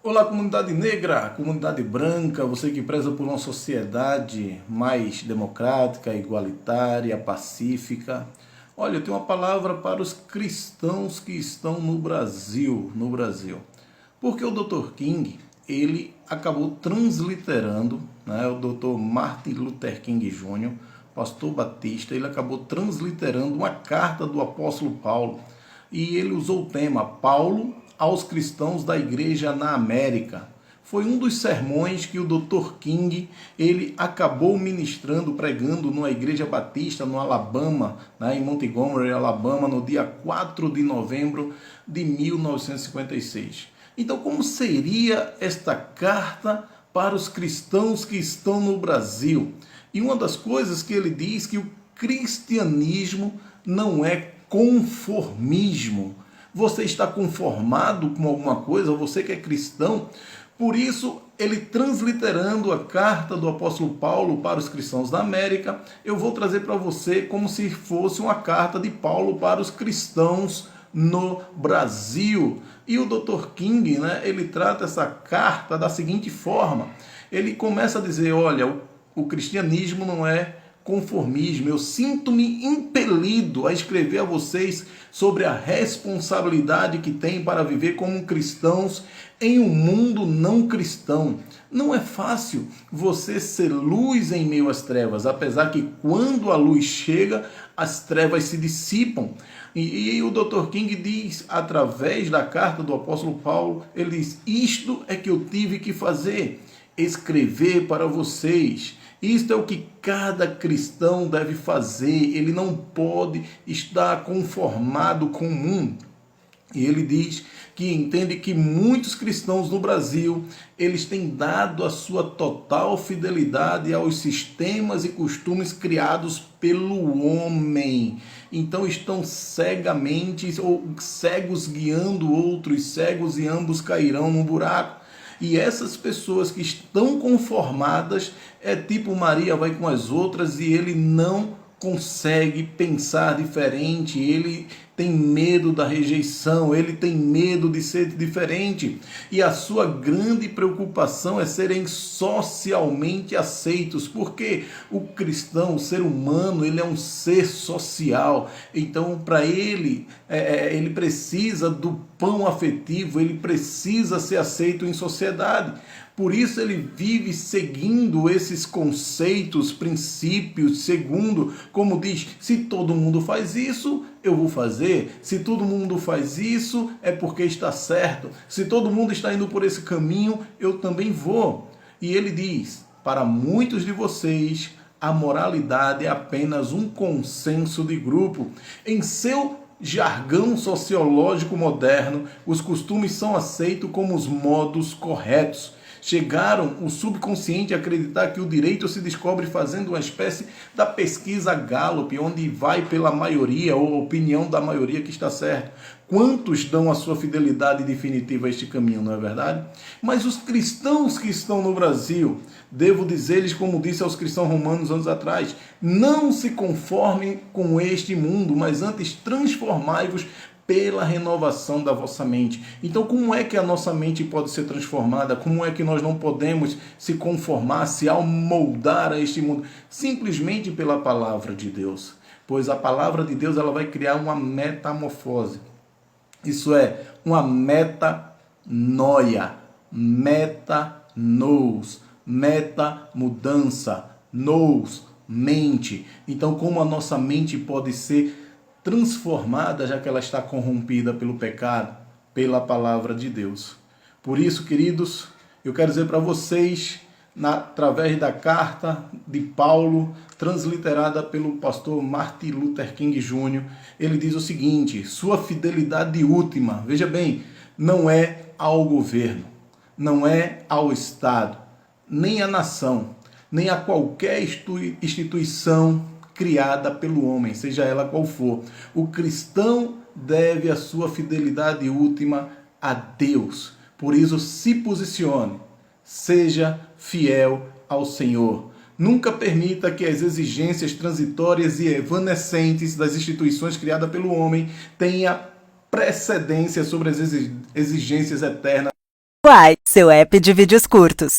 Olá, comunidade negra, comunidade branca, você que preza por uma sociedade mais democrática, igualitária, pacífica. Olha, eu tenho uma palavra para os cristãos que estão no Brasil. Porque o Dr. King, ele acabou transliterando, né, o Dr. Martin Luther King Jr., pastor batista, ele acabou transliterando uma carta do apóstolo Paulo e ele usou o tema Paulo aos cristãos da igreja na América. Foi um dos sermões que o Dr. King ele acabou ministrando, pregando numa igreja batista no Alabama, em Montgomery, Alabama, no dia 4 de novembro de 1956. Então, como seria esta carta para os cristãos que estão no Brasil? E uma das coisas que ele diz que o cristianismo não é conformismo. Você está conformado com alguma coisa, você que é cristão. Por isso, ele transliterando a carta do apóstolo Paulo para os cristãos da América, eu vou trazer para você como se fosse uma carta de Paulo para os cristãos no Brasil. E o Dr. King, ele trata essa carta da seguinte forma. Ele começa a dizer, olha, o cristianismo não é conformismo. Eu sinto-me impelido a escrever a vocês sobre a responsabilidade que tem para viver como cristãos em um mundo não cristão. Não é fácil você ser luz em meio às trevas, apesar que quando a luz chega, as trevas se dissipam. E o Dr. King diz, através da carta do apóstolo Paulo, ele diz, isto é que eu tive que fazer, escrever para vocês. Isto é o que cada cristão deve fazer. Ele não pode estar conformado com o mundo. E ele diz que entende que muitos cristãos no Brasil, eles têm dado a sua total fidelidade aos sistemas e costumes criados pelo homem. Então estão cegamente, ou cegos guiando outros cegos e ambos cairão no buraco. E essas pessoas que estão conformadas, é tipo Maria vai com as outras e ele não consegue pensar diferente, ele tem medo da rejeição, ele tem medo de ser diferente. E a sua grande preocupação é serem socialmente aceitos, porque o cristão, o ser humano, ele é um ser social. Então, para ele, ele precisa do pão afetivo, ele precisa ser aceito em sociedade. Por isso ele vive seguindo esses conceitos, princípios, segundo, como diz, se todo mundo faz isso, eu vou fazer. Se todo mundo faz isso, é porque está certo. Se todo mundo está indo por esse caminho, eu também vou. E ele diz, para muitos de vocês, a moralidade é apenas um consenso de grupo. Em seu jargão sociológico moderno, os costumes são aceitos como os modos corretos. Chegaram o subconsciente a acreditar que o direito se descobre fazendo uma espécie da pesquisa Gallup, onde vai pela maioria ou a opinião da maioria que está certo. Quantos dão a sua fidelidade definitiva a este caminho, não é verdade? Mas os cristãos que estão no Brasil, devo dizer-lhes, como disse aos cristãos romanos anos atrás, não se conformem com este mundo, mas antes transformai-vos pela renovação da vossa mente. Então, como é que a nossa mente pode ser transformada? Como é que nós não podemos se conformar, se amoldar a este mundo? Simplesmente pela palavra de Deus. Pois a palavra de Deus ela vai criar uma metamorfose. Isso é, uma metanoia, metanous, metamudança, nous, mente. Então, como a nossa mente pode ser transformada, já que ela está corrompida pelo pecado, pela palavra de Deus. Por isso, queridos, eu quero dizer para vocês, através da carta de Paulo, transliterada pelo pastor Martin Luther King Jr., ele diz o seguinte, sua fidelidade última, veja bem, não é ao governo, não é ao Estado, nem à nação, nem a qualquer instituição criada pelo homem, seja ela qual for. O cristão deve a sua fidelidade última a Deus. Por isso, se posicione, seja fiel ao Senhor. Nunca permita que as exigências transitórias e evanescentes das instituições criadas pelo homem tenha precedência sobre as exigências eternas Quai, seu app de vídeos curtos.